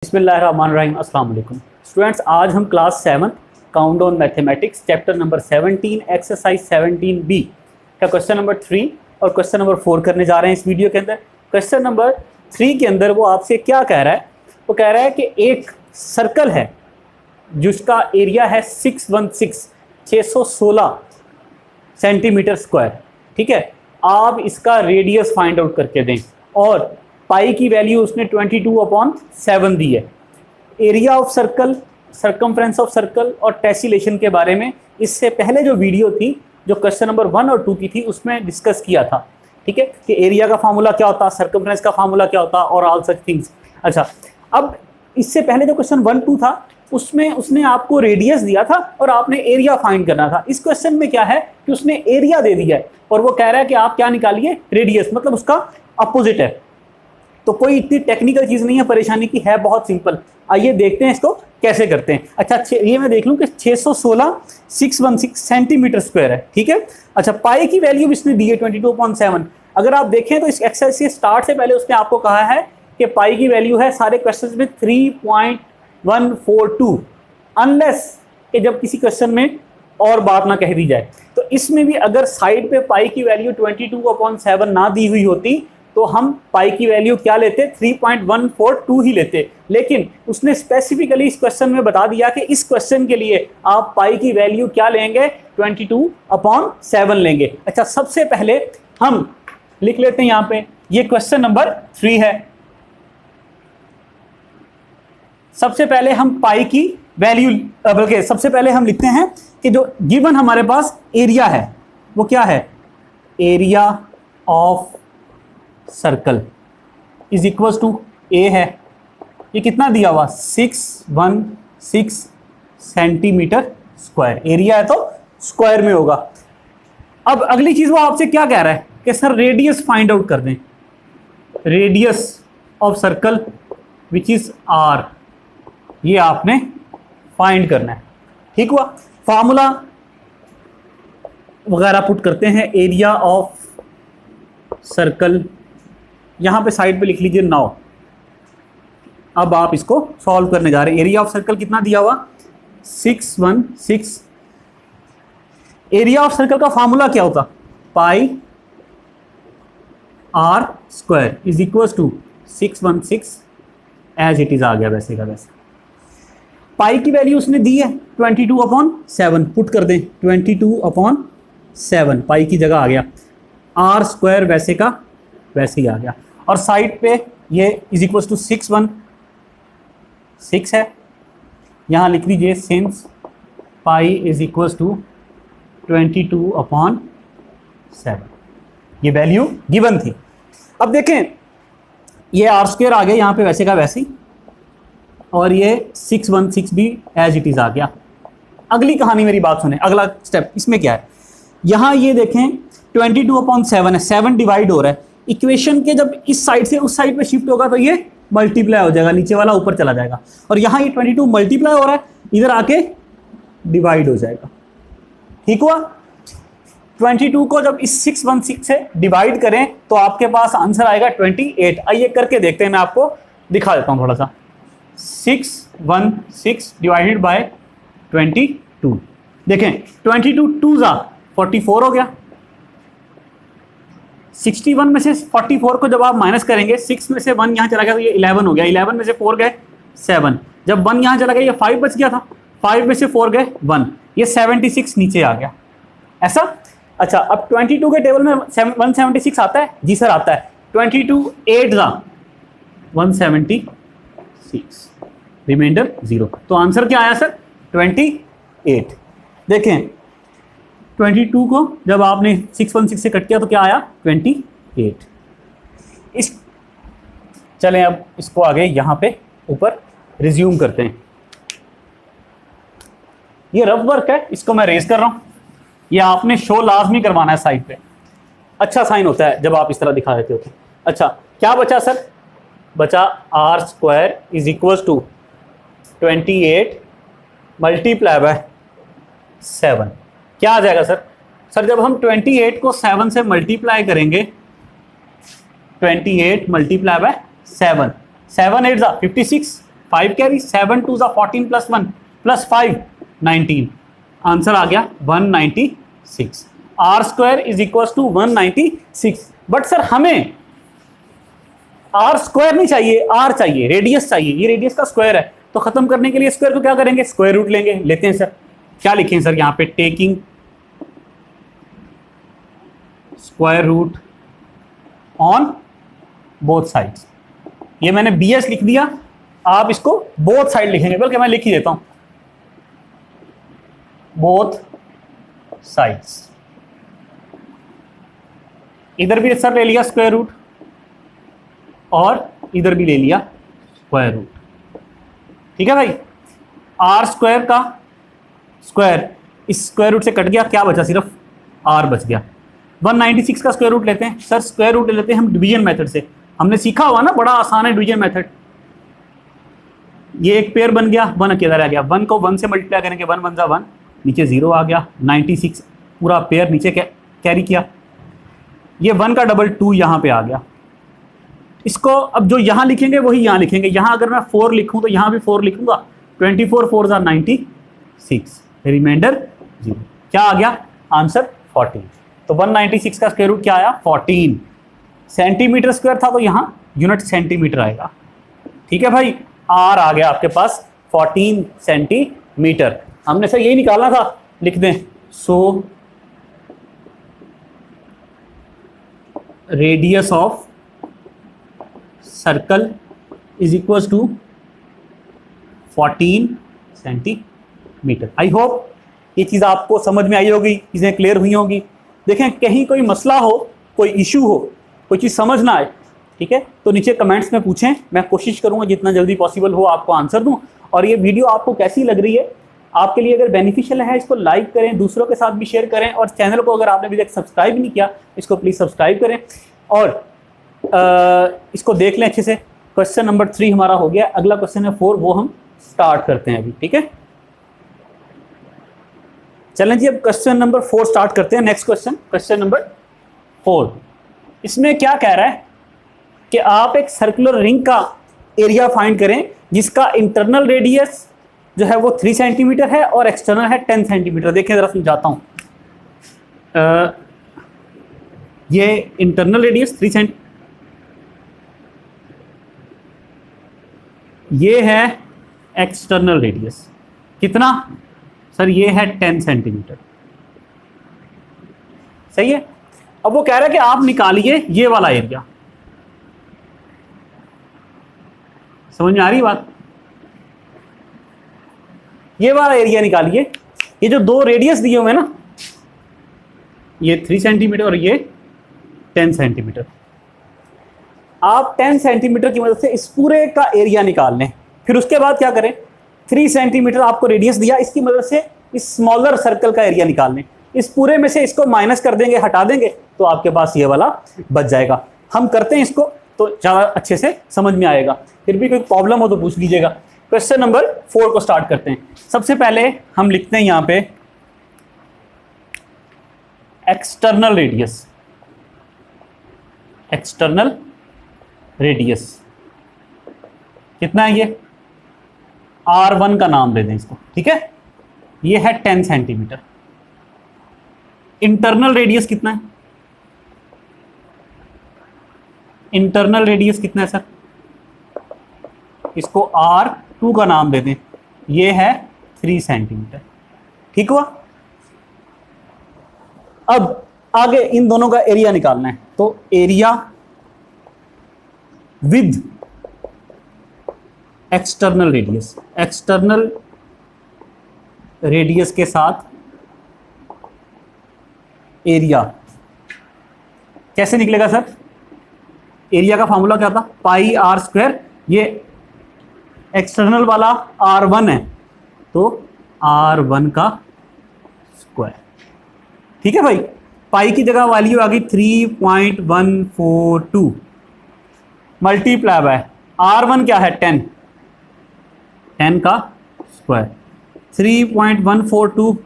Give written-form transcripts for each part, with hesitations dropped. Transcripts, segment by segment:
बिस्मिल्लाहिर्रहमानिर्रहीम अस्सलाम वालेकुम स्टूडेंट्स, आज हम class 7 countdown mathematics chapter number 17 exercise 17B का क्वेश्चन नंबर 3 और क्वेश्चन नंबर 4 करने जा रहे हैं इस वीडियो के अंदर। क्वेश्चन नंबर 3 के अंदर वो आपसे क्या कह रहा है, वो कह रहा है कि एक सर्कल है जिसका एरिया है 616 सेंटीमीटर स्क्वायर। ठीक है, आप इसका रेडियस फाइंड आउट करके दें और पाई की वैल्यू उसने 22/7 दी है। Area of circle, circumference of circle और टेसिलेशन के बारे में इससे पहले जो वीडियो थी, जो क्वेश्चन नंबर 1 और 2 की थी, उसमें डिस्कस किया था। ठीक है, कि एरिया का फार्मूला क्या होता, सर्कमफ्रेंस का फार्मूला क्या होता और ऑल सच थिंग्स। अच्छा, अब इससे पहले जो क्वेश्चन 1, 2 था उसमें उसने आपको रेडियस दिया था और आपने एरिया फाइंड करना था। इस क्वेश्चन में क्या है कि उसने एरिया दे दिया है और वो कह रहा है कि आप क्या निकालिए, रेडियस, मतलब उसका अपोजिट है। तो कोई इतनी टेक्निकल चीज़ नहीं है, परेशानी की है, बहुत सिंपल। आइए देखते हैं इसको कैसे करते हैं। अच्छा, ये मैं देख लूँ कि 616 सेंटीमीटर स्क्वायर है। ठीक है, अच्छा, पाई की वैल्यू इसने दी है 22/7। अगर आप देखें तो इस एक्सरसाइज के स्टार्ट से पहले उसने आपको कहा है कि पाई की वैल्यू है सारे क्वेश्चन में 3.142, अनलेस कि जब किसी क्वेश्चन में और बात ना कह दी जाए। तो इसमें भी अगर साइड पे पाई की वैल्यू 22/7 ना दी हुई होती तो हम पाई की वैल्यू क्या लेते, 3.142 ही लेते। लेकिन उसने स्पेसिफिकली इस क्वेश्चन में बता दिया कि इस क्वेश्चन के लिए आप पाई की वैल्यू क्या लेंगे, 22/7 लेंगे। अच्छा, सबसे पहले हम लिख लेते हैं यहाँ पे, ये क्वेश्चन नंबर 3 है। सबसे पहले हम पाई की वैल्यू, बल्कि सबसे पहले हम लिखते हैं कि जो गिवन हमारे पास एरिया है वो क्या है, area of circle is equal to A है। ये कितना दिया हुआ, 616 सेंटीमीटर स्क्वायर। एरिया है तो स्क्वायर में होगा। अब अगली चीज वो आपसे क्या कह रहा है कि सर रेडियस फाइंड आउट कर दें, radius of circle which is R, ये आपने फाइंड करना है। ठीक हुआ, फॉर्मूला वगैरह पुट करते हैं। एरिया ऑफ सर्कल यहां पे साइड पे लिख लीजिए 9। अब आप इसको सॉल्व करने जा रहे हैं। एरिया ऑफ सर्कल कितना दिया हुआ, 616। एरिया ऑफ सर्कल का फॉर्मूला क्या होता, pi are square is equal to 616 as it is आ गया वैसे का वैसे। पाई की वैल्यू उसने दी है 22/7, पुट कर दें 22/7, पाई की जगह आ गया। आर स्क्वायर वैसे का वैसे ही आ गया और साइड पे ये इज इक्वल टू 616 है। यहाँ लिख लीजिए since pi is equal to 22/7, ये वैल्यू गिवन थी। अब देखें, ये आर स्क्वायर आ गया यहाँ पे वैसे का वैसे ही, और ये 616 भी एज इट इज आ गया। अगली कहानी मेरी बात सुने, अगला स्टेप इसमें क्या है, यहाँ ये देखें 22/7 है, 7 डिवाइड हो रहा है। इक्वेशन के जब इस साइड से उस साइड पे शिफ्ट होगा तो ये मल्टीप्लाई हो जाएगा, नीचे वाला ऊपर चला जाएगा। और यहाँ ये 22 मल्टीप्लाई हो रहा है, इधर आके डिवाइड हो जाएगा। ठीक हुआ, 22 को जब इस 616 से डिवाइड करें तो आपके पास आंसर आएगा 28। आइए करके देखते हैं, मैं आपको दिखा देता हूँ थोड़ा सा। 616 डिवाइडेड बाय 22, देखें 22 2 जा 44 हो गया। 61 में से 44 को जब आप माइनस करेंगे, 6 में से 1 यहाँ चला गया तो ये 11 हो गया। 11 में से 4 गए 7, जब 1 यहाँ चला गया ये 5 बच गया था, 5 में से 4 गए 1, ये 76 नीचे आ गया। ऐसा। अच्छा, अब 22 के टेबल में 176 आता है, जी सर आता है। 22 8 जा 176, रिमाइंडर 0। तो आंसर क्या आया सर, 28। देखें 22 को जब आपने 616 से कट किया तो क्या आया, 28। इस चलें अब इसको आगे यहाँ पे ऊपर रिज्यूम करते हैं। ये रफ वर्क है, इसको मैं रेज कर रहा हूँ। ये आपने शो लाजमी करवाना है साइड पे, अच्छा साइन होता है जब आप इस तरह दिखा देते हो। अच्छा, क्या बचा सर, बचा R square is equal to 28 multiply by 7। क्या आ जाएगा सर, सर जब हम 28 को 7 से मल्टीप्लाई करेंगे, 28 multiply by 7, 7 8 56, 5 carry, 7 2 14 plus 1 plus 5 19, answer आ गया 196। R square is equal to 196। But sir हमें आर स्क्वायर नहीं चाहिए, आर चाहिए, रेडियस चाहिए, ये रेडियस का स्क्वायर है। तो खत्म करने के लिए स्क्वायर को क्या करेंगे, स्क्वायर रूट लेंगे। लेते हैं सर, क्या लिखें सर यहाँ पे, taking square root on both sides. ये मैंने bs लिख दिया, आप इसको बोथ साइड लिखेंगे, बल्कि मैं लिख ही देता हूं बोथ साइड्स। इधर भी सर ले लिया स्क्वायर रूट और इधर भी ले लिया स्क्वायर रूट। ठीक है भाई, आर स्क्वायर का स्क्वायर इस स्क्वायर रूट से कट गया, क्या बचा, सिर्फ आर बच गया। 196 का स्क्वायर रूट लेते हैं सर, स्क्वायर रूट ले लेते हैं हम डिवीजन मेथड से। हमने सीखा हुआ ना, बड़ा आसान है डिवीजन मेथड। ये एक पेयर बन गया, 1 किधर आ गया, 1 को 1 से मल्टीप्लाई करेंगे, 1 1 1, नीचे 0 आ गया। 96 पूरा पेयर नीचे कैरी किया। ये 1 का डबल 2 यहाँ पे आ गया। इसको अब जो यहाँ लिखेंगे वही यहाँ लिखेंगे। यहाँ अगर मैं 4 लिखूँ तो यहाँ भी 4 लिखूंगा। 24 4 96, रिमाइंडर 0। क्या आ गया आंसर 14। तो 196 का स्क्वायर रूट क्या आया 14 सेंटीमीटर स्क्वायर था, तो यहाँ यूनिट सेंटीमीटर आएगा। ठीक है भाई, आर आ गया आपके पास 14 सेंटीमीटर। हमने सर यही निकालना था, लिख दें। So radius of circle is equal to 14 centimetre. I hope ये चीज़ आपको समझ में आई होगी, चीज़ें क्लियर हुई होंगी। देखें कहीं कोई मसला हो, कोई इशू हो, कोई चीज़ समझ ना आए, ठीक है, तो नीचे कमेंट्स में पूछें। मैं कोशिश करूँगा जितना जल्दी पॉसिबल हो आपको आंसर दूँ। और ये वीडियो आपको कैसी लग रही है, आपके लिए अगर बेनिफिशियल है इसको लाइक करें, दूसरों के साथ भी शेयर करें। और चैनल को अगर आपने अभी तक सब्सक्राइब नहीं किया, इसको प्लीज़ सब्सक्राइब करें और इसको देख लें अच्छे से। क्वेश्चन नंबर 3 हमारा हो गया, अगला क्वेश्चन है 4, वो हम स्टार्ट करते हैं अभी। ठीक है, चलें जी, अब क्वेश्चन नंबर 4 स्टार्ट करते हैं। Next question, question number 4। इसमें क्या कह रहा है कि आप एक सर्कुलर रिंग का एरिया फाइंड करें जिसका इंटरनल रेडियस जो है वो 3 सेंटीमीटर है और एक्सटर्नल है 10 सेंटीमीटर। देखिए जरा समझाता हूँ। ये इंटरनल रेडियस 3 सेंट, ये है एक्सटर्नल रेडियस कितना सर, ये है 10 सेंटीमीटर। सही है। अब वो कह रहा है कि आप निकालिए ये वाला एरिया। समझ में आ रही बात? ये वाला एरिया निकालिए। ये जो दो रेडियस दिए हुए हैं ना, ये 3 सेंटीमीटर और ये 10 सेंटीमीटर। आप 10 सेंटीमीटर की मदद से इस पूरे का एरिया निकाल लें। फिर उसके बाद क्या करें, 3 सेंटीमीटर आपको रेडियस दिया, इसकी मदद से इस स्मॉलर सर्कल का एरिया निकाल लें। इस पूरे में से इसको माइनस कर देंगे, हटा देंगे, तो आपके पास ये वाला बच जाएगा। हम करते हैं इसको तो ज़्यादा अच्छे से समझ में आएगा। फिर भी कोई प्रॉब्लम हो तो पूछ लीजिएगा। क्वेश्चन नंबर 4 को स्टार्ट करते हैं। सबसे पहले हम लिखते हैं यहाँ पे एक्सटर्नल रेडियस। एक्सटर्नल रेडियस कितना है, ये R1 का नाम दे दें इसको। ठीक है, ये है 10 सेंटीमीटर। इंटरनल रेडियस कितना है, इंटरनल रेडियस कितना है सर, इसको R2 का नाम दे दें, ये है 3 सेंटीमीटर। ठीक हुआ। अब आगे इन दोनों का एरिया निकालना है, तो area with external radius, external radius के साथ एरिया कैसे निकलेगा सर? एरिया का फॉर्मूला क्या था, पाई आर स्क्वायर। ये एक्सटर्नल वाला R1 है, तो R1 का स्क्वायर। ठीक है भाई, पाई की जगह वैल्यू आ गई 3.142 मल्टीप्लाई बाय R1 क्या है 10, 10 का स्क्वायर। 3.142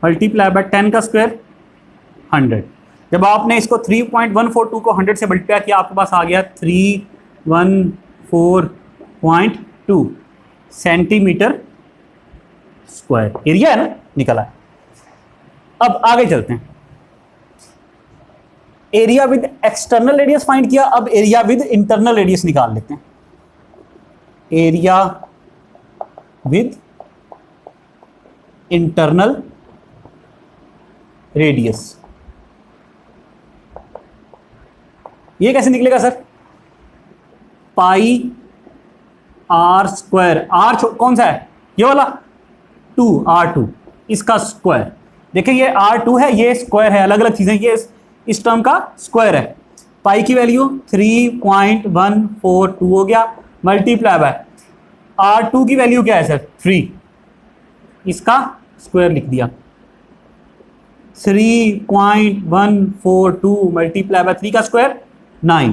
मल्टीप्लाई बाय 10 का स्क्वायर 100। जब आपने इसको 3.142 को 100 से मल्टीप्लाई किया, आपके पास आ गया 3142 3.2 सेंटीमीटर स्क्वायर एरिया है ना, निकला है। अब आगे चलते हैं, area with external radius find किया, अब एरिया विद इंटरनल रेडियस निकाल लेते हैं। एरिया विद इंटरनल रेडियस, ये कैसे निकलेगा sir? Pi are square, R कौन सा है? ये वाला 2r2, इसका स्क्वायर। देखिए ये r2 है, ये स्क्वायर है, अलग अलग चीजें, ये इस टर्म का स्क्वायर है। पाई की वैल्यू 3.142 हो गया, मल्टीप्लाई बाय r2 की वैल्यू क्या है सर? 3, इसका स्क्वायर लिख दिया। 3.142 मल्टीप्लाई बाय 3 का स्क्वायर 9।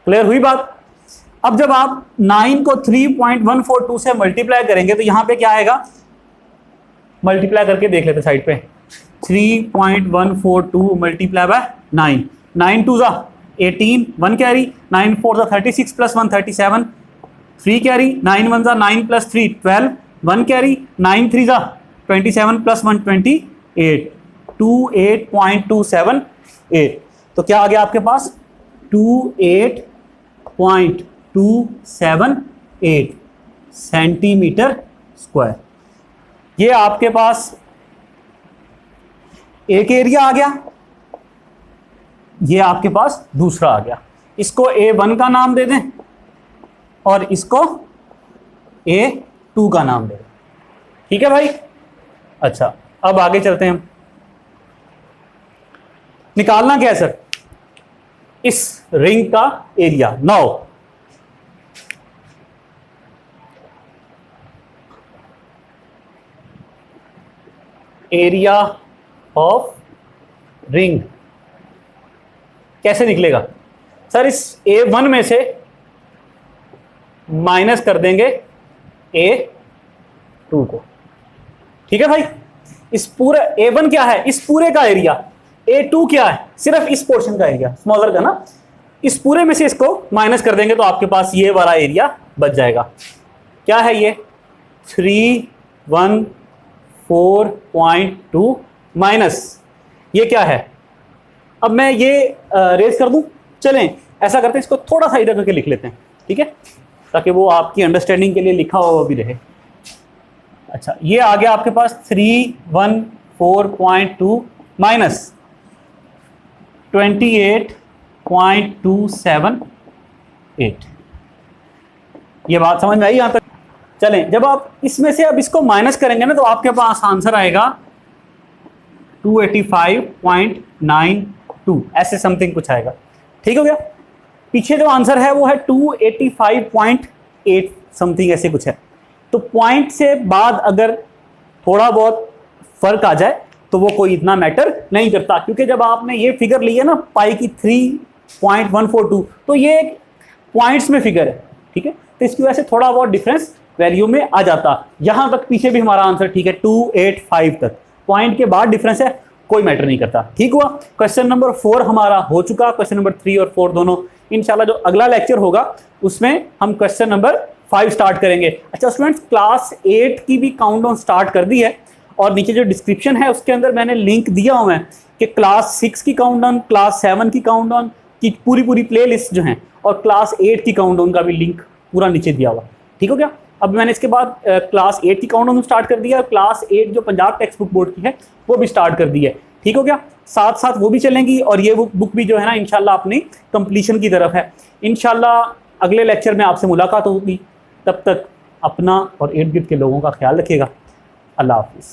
क्लियर हुई बात? अब जब आप 9 को 3.142 से मल्टीप्लाई करेंगे तो यहां पे क्या आएगा? मल्टीप्लाई करके देख लेते साइड पे। 3.142 मल्टीप्लाई बाय 9, 9 2 जा 18, 1 कैरी, 9 4 जा 36 प्लस 1 37, 3 कैरी, 9 1 जा 9 प्लस 3 12, 1 कैरी, 9 3 जा 27 प्लस 1 28, 28.278। तो क्या आ गया आपके पास? 28.278 सेंटीमीटर स्क्वायर। ये आपके पास एक एरिया आ गया, ये आपके पास दूसरा आ गया। इसको A1 का नाम दे दें और इसको A2 का नाम दे दें। ठीक है भाई? अच्छा, अब आगे चलते हैं। निकालना क्या है सर? इस रिंग का area. Now area of ring कैसे निकलेगा सर? इस A1 में से माइनस कर देंगे A2 को। ठीक है भाई? इस पूरे A1 क्या है? इस पूरे का एरिया। A2 क्या है? सिर्फ इस पोर्शन का एरिया, स्मॉलर का ना। इस पूरे में से इसको माइनस कर देंगे तो आपके पास ये वाला एरिया बच जाएगा। क्या है ये? 314.2 माइनस ये क्या है? अब मैं ये रेज कर दूं। चलें ऐसा करते हैं, इसको थोड़ा सा इधर करके लिख लेते हैं, ठीक है, ताकि वो आपकी अंडरस्टैंडिंग के लिए लिखा हुआ भी रहे। अच्छा, ये आ गया आपके पास 314.2 माइनस 28.278। ये बात समझ में आई यहां तक? चलें, जब आप इसमें से अब इसको माइनस करेंगे ना तो आपके पास आंसर आएगा 285.92, ऐसे समथिंग कुछ आएगा। ठीक हो गया? पीछे जो आंसर है वो है 285.8 समथिंग, ऐसे कुछ है। तो पॉइंट से बाद अगर थोड़ा बहुत फर्क आ जाए तो वो कोई इतना मैटर नहीं करता, क्योंकि जब आपने ये फिगर ली है ना पाई की 3.142, तो ये पॉइंट्स में फिगर है, ठीक है, तो इसकी वजह से थोड़ा बहुत डिफरेंस वैल्यू में आ जाता। यहां तक पीछे भी हमारा आंसर ठीक है, 285 तक। पॉइंट के बाद डिफरेंस है, कोई मैटर नहीं करता। ठीक हुआ? क्वेश्चन नंबर 4 हमारा हो चुका। क्वेश्चन नंबर 3 और 4 दोनों इंशाल्लाह जो अगला लेक्चर होगा उसमें हम क्वेश्चन नंबर 5 स्टार्ट करेंगे। अच्छा स्टूडेंट्स, क्लास 8 की भी काउंटडाउन स्टार्ट कर दी है और नीचे जो डिस्क्रिप्शन है उसके अंदर मैंने लिंक दिया हुआ है कि क्लास 6 की काउंटडाउन, क्लास 7 की काउंटडाउन की पूरी प्ले लिस्ट जो है, और क्लास 8 की काउंटडाउन का भी लिंक पूरा नीचे दिया हुआ। ठीक हो गया? अब मैंने इसके बाद क्लास 8 की काउंटडाउन स्टार्ट कर दिया और क्लास 8 जो पंजाब टेक्स्ट बुक बोर्ड की है वो भी स्टार्ट कर दी है। ठीक हो गया? साथ साथ वो भी चलेंगी और ये बुक भी जो है ना इंशाल्लाह अपनी कंप्लीशन की तरफ है। इंशाल्लाह अगले लेक्चर में आपसे मुलाकात होगी। तब तक अपना और इर्द गिर्द के लोगों का ख्याल रखिएगा। अल्लाह हाफिज़।